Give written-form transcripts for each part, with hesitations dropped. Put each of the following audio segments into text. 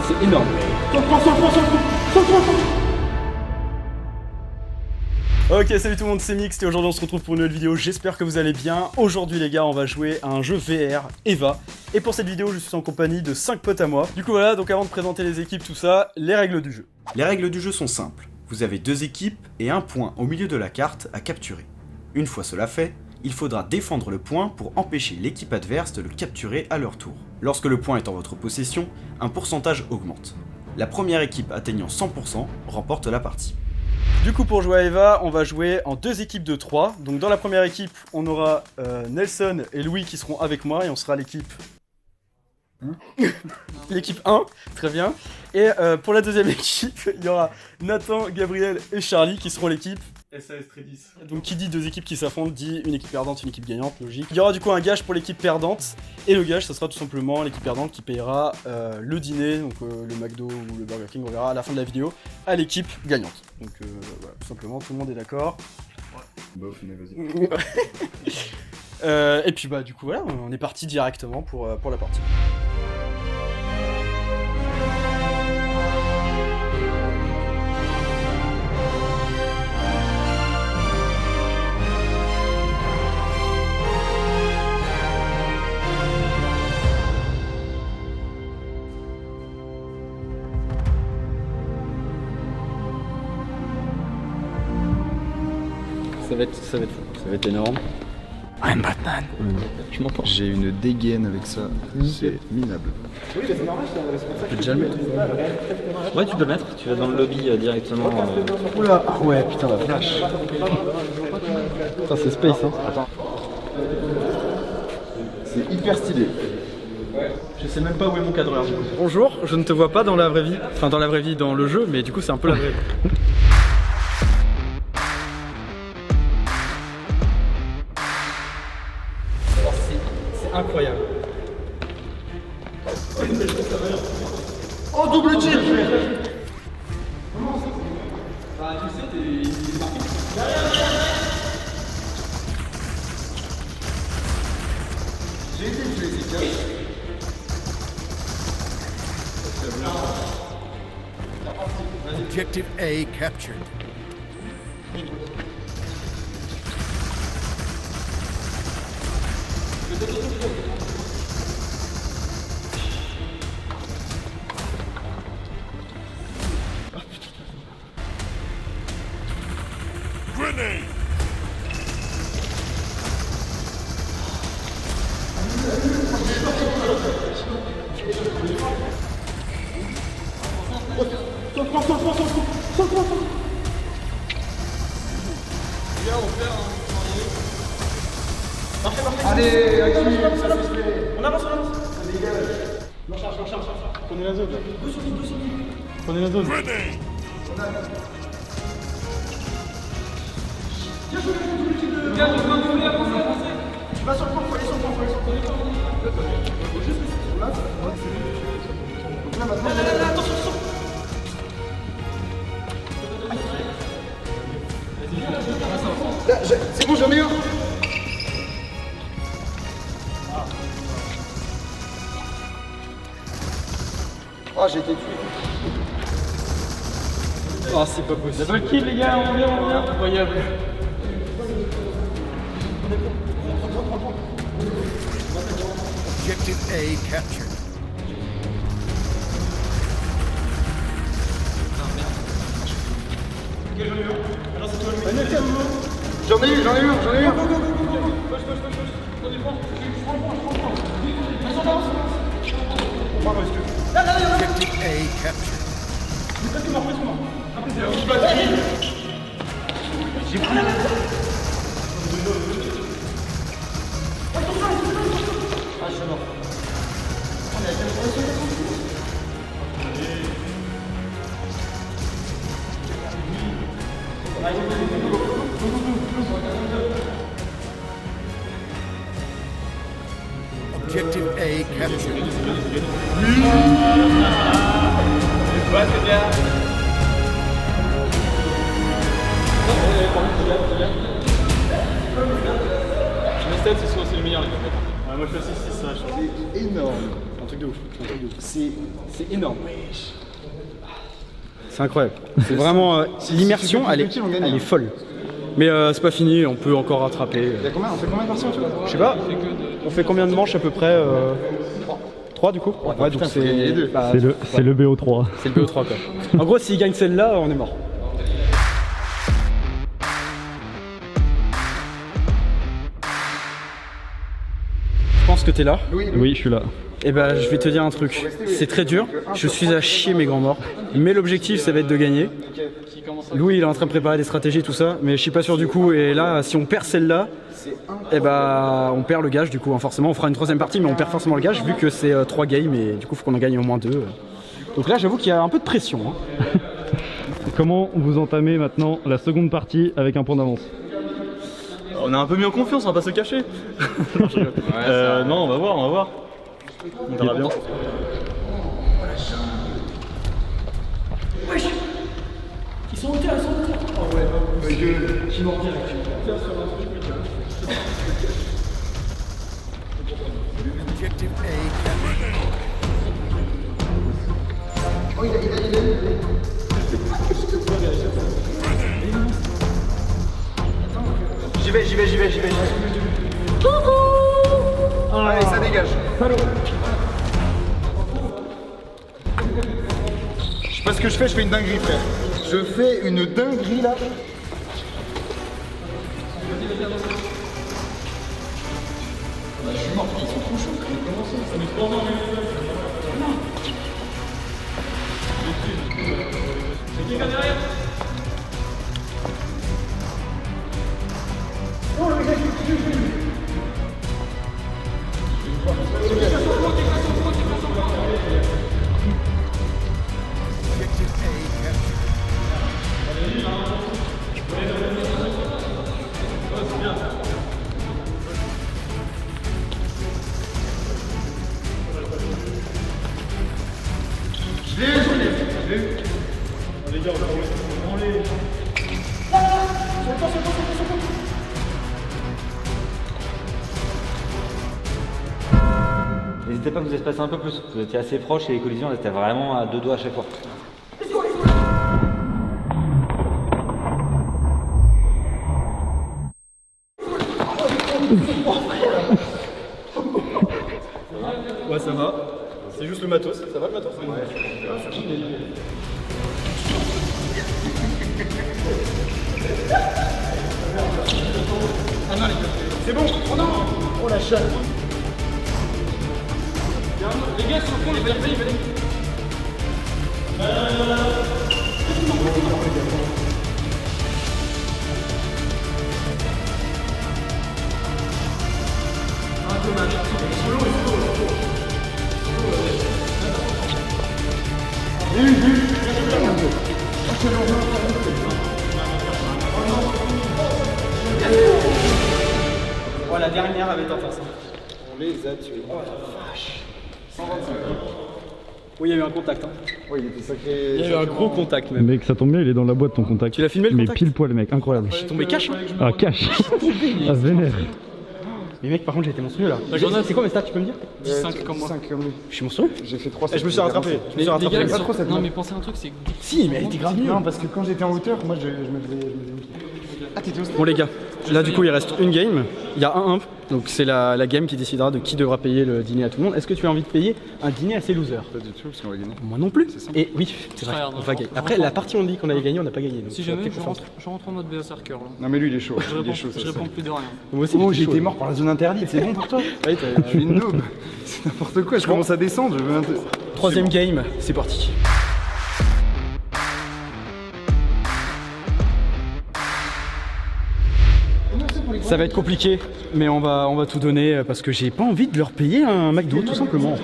C'est énorme. Ok, salut tout le monde, c'est Mixed et aujourd'hui on se retrouve pour une nouvelle vidéo, j'espère que vous allez bien. Aujourd'hui les gars, on va jouer à un jeu VR, Eva. Et pour cette vidéo, je suis en compagnie de 5 potes à moi. Du coup voilà, donc avant de présenter les équipes, tout ça, les règles du jeu. Les règles du jeu sont simples. Vous avez 2 équipes et un point au milieu de la carte à capturer. Une fois cela fait, il faudra défendre le point pour empêcher l'équipe adverse de le capturer à leur tour. Lorsque le point est en votre possession, un pourcentage augmente. La première équipe atteignant 100% remporte la partie. Du coup pour jouer à Eva, on va jouer en 2 équipes de 3. Donc dans la première équipe, on aura Nelson et Louis qui seront avec moi et on sera l'équipe... l'équipe 1, très bien. Et pour la deuxième équipe, il y aura Nathan, Gabriel et Charlie qui seront l'équipe SAS Trédis. Donc qui dit 2 équipes qui s'affrontent dit une équipe perdante, une équipe gagnante, logique. Il y aura du coup un gage pour l'équipe perdante, et le gage ça sera tout simplement l'équipe perdante qui payera le dîner, donc le McDo ou le Burger King, on verra à la fin de la vidéo, à l'équipe gagnante. Donc voilà, tout simplement, tout le monde est d'accord. Bof, mais vas-y. Et puis bah du coup voilà, on est parti directement pour la partie. Ça va être énorme. I'm Batman. Tu m'entends? J'ai une dégaine avec ça, c'est minable. Oui, mais c'est normal, c'est pour ça que Tu peux déjà le mettre? Ouais, tu peux le mettre, tu vas dans le lobby directement. Oula, ah ouais, putain la vache. Putain, c'est space, hein. Attends. C'est hyper stylé. Je sais même pas où est mon cadreur du coup. Bonjour, je ne te vois pas dans la vraie vie. Enfin, dans la vraie vie, dans le jeu, mais du coup, c'est un peu la vraie vie. C'est incroyable. Oh, double chip. Bah, tu sais, t'es marqué. J'ai été tué, c'est cash. Objective A captured. Grenade! Allez, On avance. On charge. Prenez la zone là. Prenez la zone. Grenade! Va sur le point, faut aller sur le point, Donc là, maintenant, Attention. là, c'est bon, j'en ai un. Oh, j'ai été tué. Oh, c'est pas possible. Double kill les gars, on vient. Incroyable. Objective A captured. J'en ai eu un. Objective A captured. Objective A captured. Ouais, c'est bien. Je mets 7, c'est le meilleur les gars. Moi je fais 6, ça, je trouve. Énorme. un truc de ouf. C'est énorme. C'est incroyable. C'est vraiment l'immersion, elle est folle. Mais c'est pas fini, on peut encore rattraper. On fait combien de parties en tout? Je sais pas. On fait combien de manches à peu près 3 du coup. Ouais, donc c'est les deux. C'est le BO3. C'est le BO3 quoi. En gros, s'il gagne celle-là, on est mort. Je pense que t'es là. Oui, je suis là. Et bah je vais te dire un truc, c'est très dur, je suis à chier mes grands morts, mais l'objectif ça va être de gagner. Louis il est en train de préparer des stratégies tout ça, mais je suis pas sûr du coup, et là si on perd celle-là, et bah on perd le gage du coup, hein, forcément on fera une troisième partie mais on perd forcément le gage vu que c'est 3 games et du coup faut qu'on en gagne au moins 2. Donc là j'avoue qu'il y a un peu de pression. Hein. Comment vous entamez maintenant la seconde partie avec un point d'avance? On a un peu mis en confiance, on va pas se cacher. Non on va voir. On verra bien. Ils sont hauteur. Oh ouais, qui mord direct. Objective A captured. J'y vais. Allez, ça dégage. Je sais pas ce que je fais une dinguerie, frère. Je fais une dinguerie là. Je suis mort, ils sont trop chauds. Objective A captured. N'hésitez pas à vous espacer un peu plus. Vous étiez assez proches et les collisions elles étaient vraiment à 2 doigts à chaque fois. Ouais ça va. C'est juste le matos. Ça va le matos? C'est bon. Oh non. Oh la chatte. Les gars sur le fond, les gars, Oh, la dernière avait tenté ça. On les a tués. Oh la vache. 125. Oui, il y a eu un contact. Hein. Oui, il était sacré. Il y a eu un gros contact même. Mec, ça tombe bien, il est dans la boîte ton contact. Tu l'as filmé le Mais contact? pile poil, mec, incroyable. Je suis tombé cash. Hein. Ah, cash. Ah, se vénère. Mais mec, par contre, j'ai été monstrueux là. C'est quoi mes stats, tu peux me dire? 5 comme moi. 5 comme lui. Je suis monstrueux. J'ai fait 3. Je me suis rattrapé. Les gars, pas trop cette non map. mais pensez à un truc, c'est que Si, mais elle était grave nulle. Non, parce que quand j'étais en hauteur, moi je me faisais. Ah, t'étais au Bon les gars, là du coup il reste une game, il y a 1-1, donc c'est la game qui décidera de qui devra payer le dîner à tout le monde. Est-ce que tu as envie de payer un dîner à ces losers? Pas du tout, parce qu'on va gagner. Moi non plus. Et oui, c'est vrai, Regarde, on va gagner. Après la partie on dit qu'on avait gagné, on n'a pas gagné. Donc si tu vas jamais peut-être je rentre en mode berserker là. Non, mais lui il est chaud. Je Il est chaud, réponds, je réponds plus de rien. Moi aussi, Oh, j'ai chaud. été mort par la zone interdite, c'est bon pour toi? Ouais, Je suis une noob. C'est n'importe quoi, je commence à descendre. Je veux un peu. troisième game, c'est parti. Ça va être compliqué, mais on va tout donner parce que j'ai pas envie de leur payer un McDo tout simplement.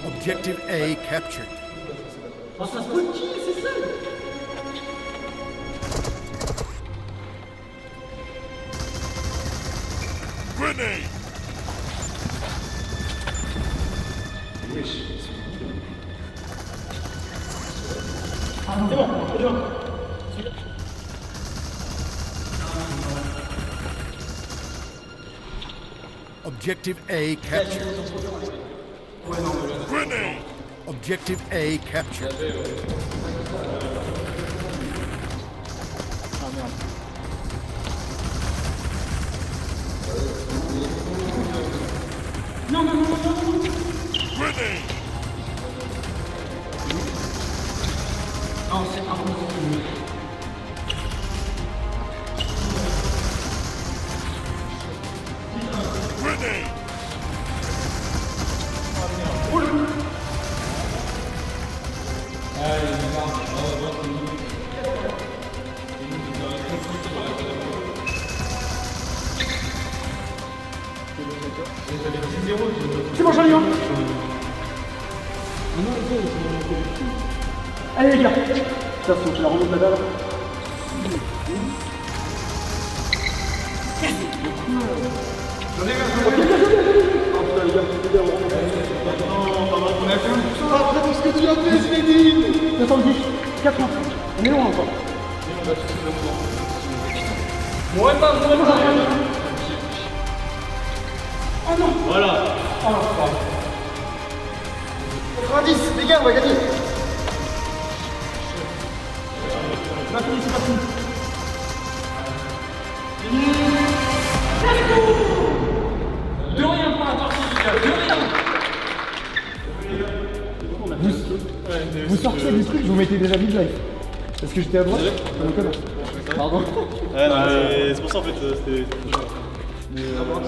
Objective A captured. Objective A captured. Objective A captured. C'est bon, j'en ai un. Allez les gars. Putain, faut que je la remonte la balle. On a fait un tour après tout ce que tu as fait, Svedine. 70, 80. On est loin encore. Ouais, pas vraiment. Oh non. Voilà. Oh, 90, les gars, on va gagner. c'est pas fini, c'est pas fini. De rien pour la partie, les gars, de rien. Vous sortez du truc, vous mettez déjà mid-life. Est-ce que j'étais à droite? Pardon. C'est pour ça en fait, c'était...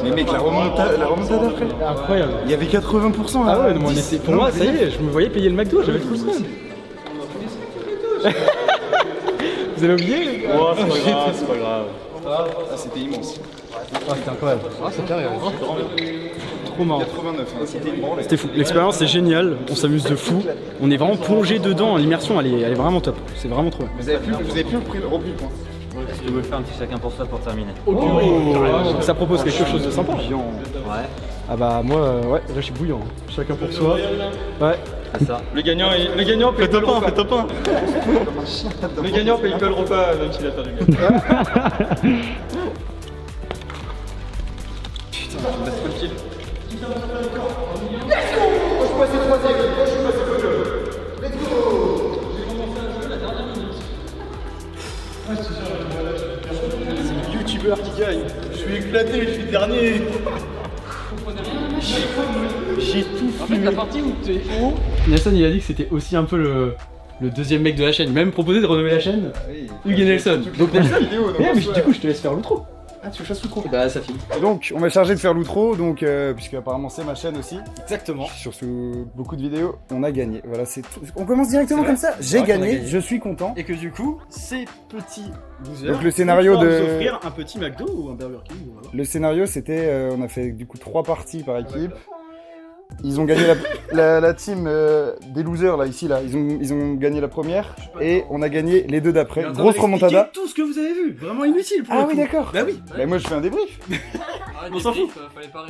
Mais mec, la remontada après. Incroyable. Il y avait 80%. Ah ouais, non, pour moi, ça y est, je me voyais payer le McDo, j'avais tout le seum. Vous avez oublié les gars? Oh, c'est pas grave, c'est pas grave. Ah, c'était immense. Ah, c'était incroyable. Ah, c'est carré. Trop marrant. 89, hein, c'était une branlée. C'était fou. L'expérience est géniale, on s'amuse de fou. On est vraiment plongé dedans, l'immersion elle est vraiment top. C'est vraiment trop bien. Vous avez pu repris le point. Je vais faire un petit chacun pour soi pour terminer. Ça propose quelque chose de sympa. Ouais, Ah bah moi, ouais, là je suis bouillant. Chacun pour soi. Ouais. c'est ça. Le gagnant paye pas le repas. Fais top 1. Le gagnant paye pas le repas, même s'il a perdu. Putain, je me laisse pas le fil. C'est le youtubeur qui gagne. Je suis éclaté, je suis dernier. J'ai tout fumé. La partie où t'es haut. Nelson il a dit que c'était aussi un peu le deuxième mec de la chaîne. Il m'a même proposé de renommer la chaîne Hugues et Nelson. Donc Nelson, mais du coup je te laisse faire l'outro. Ah, tu chasses l'outro. Bah ça finit. Donc, on m'a chargé de faire l'outro, donc, puisque apparemment c'est ma chaîne aussi. Exactement. Sur beaucoup de vidéos, on a gagné. Voilà, c'est tout. On commence directement comme ça. J'ai gagné, je suis content. Et que du coup, ces petits losers Donc, le scénario vont pouvoir de- nous offrir un petit McDo ou un Burger King. Voilà. Le scénario, c'était, on a fait du coup 3 parties par équipe. Ils ont gagné la team des losers là, ici là. Ils ont gagné la première et on a gagné les deux d'après. Grosse remontada. Tout ce que vous avez vu, vraiment inutile pour Ah le oui, coup. d'accord. Bah oui. Bah moi je fais un débrief. On s'en fout.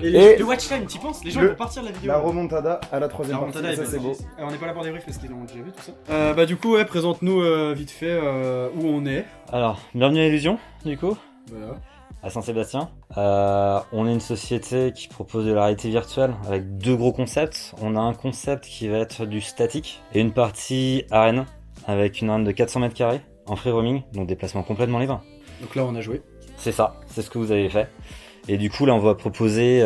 Et Et le watch time, t'y penses? Les gens le- vont partir de la vidéo. La remontada à la troisième La partie. remontada Ça est c'est beau. on n'est pas là pour débrief parce qu'ils ont déjà vu tout ça. Bah du coup, ouais, présente-nous vite fait où on est. Alors, bienvenue à Illusion, du coup, Voilà. à Saint-Sébastien. On est une société qui propose de la réalité virtuelle avec 2 gros concepts. On a un concept qui va être du statique et une partie arène avec une arène de 400 mètres carrés en free roaming, donc déplacement complètement libre. Donc là, on a joué. C'est ça, c'est ce que vous avez fait. Et du coup, là, on va proposer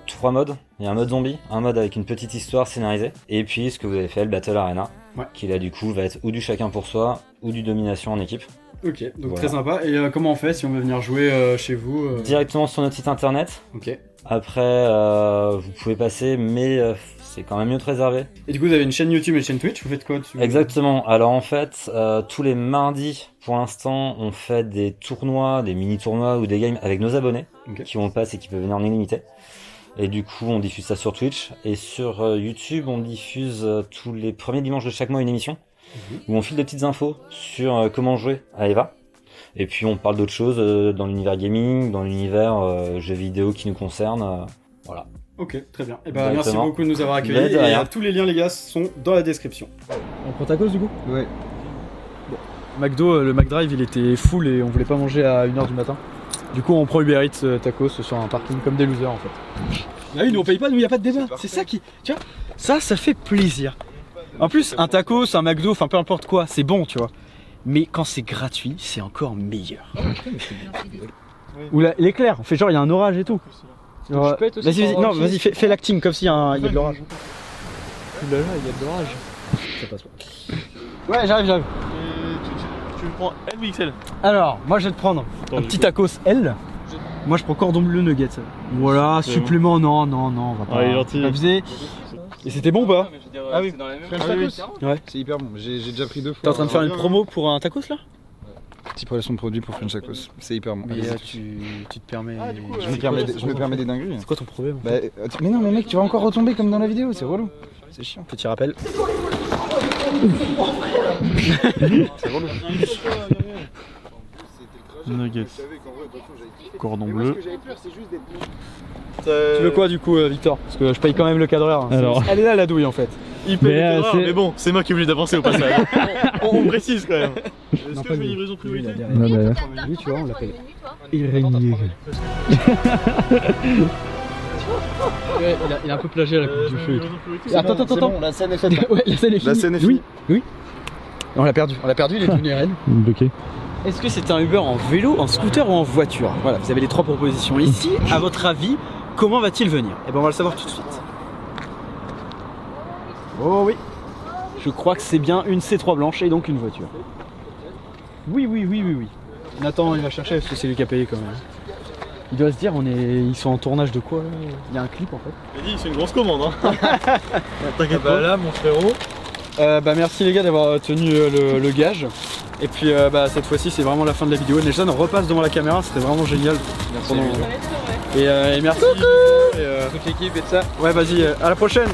3 modes. Il y a un mode zombie, un mode avec une petite histoire scénarisée, et puis ce que vous avez fait, le Battle Arena, Ouais. qui là, du coup, va être ou du chacun pour soi, ou du domination en équipe. Ok, donc Voilà. très sympa. Et comment on fait si on veut venir jouer chez vous Directement sur notre site internet. Ok. Après, vous pouvez passer, mais c'est quand même mieux de réserver. Et du coup, vous avez une chaîne YouTube et une chaîne Twitch. Vous faites quoi dessus? Exactement. Alors en fait, tous les mardis, pour l'instant, on fait des tournois, des mini-tournois ou des games avec nos abonnés Ok. qui ont le pass et qui peuvent venir en illimité. Et du coup, on diffuse ça sur Twitch. Et sur YouTube, on diffuse tous les premiers dimanches de chaque mois une émission où on file des petites infos sur comment jouer à Eva. Et puis on parle d'autres choses dans l'univers gaming, dans l'univers jeux vidéo qui nous concerne. Voilà. Ok, très bien. Et bah merci Exactement. beaucoup de nous avoir De accueillis. Et rien. tous les liens, les gars, sont dans la description. On prend ta cause du coup? Ouais. McDo, le McDrive, il était full et on voulait pas manger à 1h du matin. Du coup, on prend Uber Eats tacos sur un parking comme des losers en fait. Ah oui, nous on paye pas, nous y a pas de débat. C'est ça qui. Tu vois, ça fait plaisir. En plus, un tacos, un McDo, enfin peu importe quoi, c'est bon, tu vois. Mais quand c'est gratuit, c'est encore meilleur. Ou l'éclair, on fait genre il y a un orage et tout. Vas-y, non, vas-y, fais l'acting comme s'il y a de l'orage. Là, il y a de l'orage. Ça passe pas. Ouais, j'arrive. Tu prends L ou XL? Alors, moi je vais te prendre un petit tacos L. Moi je prends cordon bleu nugget. Voilà, supplément, non, on va pas. Ah, il est gentil. Abuser. Et c'était bon ou pas? Ah oui, French tacos. Ouais. C'est hyper bon, j'ai déjà pris 2 fois. T'es en train de faire une promo pour un tacos là? Petit placement de produit pour French Tacos, c'est hyper bon. Mais là, tu te permets. Je me permets des dingueries. C'est quoi ton problème? Bah, mais non, mais mec, tu vas encore retomber comme dans la vidéo, c'est relou. C'est chiant. Petit rappel. C'est relou. Nuggets. Cordon bleu. Tu veux quoi du coup, Victor? Parce que je paye quand même le cadreur. Alors. Elle est là la douille en fait. Il paye Mais, les cadreurs, mais bon, c'est moi qui ai obligé d'avancer au passage. on précise quand même. Est-ce que je fais une livraison prioritaire? Non, d'ailleurs. Lui, tu vois, on l'appelle. Ouais, il a un peu plagié la coupe du feu. Attends. La scène est faite. Ouais, la scène est finie. La scène est finie. Oui. On l'a perdu, il est devenu reine. Bloqué. Est-ce que c'est un Uber en vélo, en scooter ou en voiture? Voilà, vous avez les 3 propositions ici. À votre avis, comment va-t-il venir? Eh ben on va le savoir tout de suite. Oh oui. Je crois que c'est bien une C3 blanche et donc une voiture. Oui. Nathan, il va chercher parce que c'est lui qui a payé quand même. Il doit se dire, ils sont en tournage de quoi là? Il y a un clip en fait. J'ai dit, c'est une grosse commande. Hein. T'inquiète pas. Là, mon frérot. Merci les gars d'avoir tenu le gage. Et puis cette fois-ci c'est vraiment la fin de la vidéo. Nelson repasse devant la caméra, c'était vraiment génial. Merci. Et merci. Toute l'équipe et tout ça. Ouais, vas-y, à la prochaine.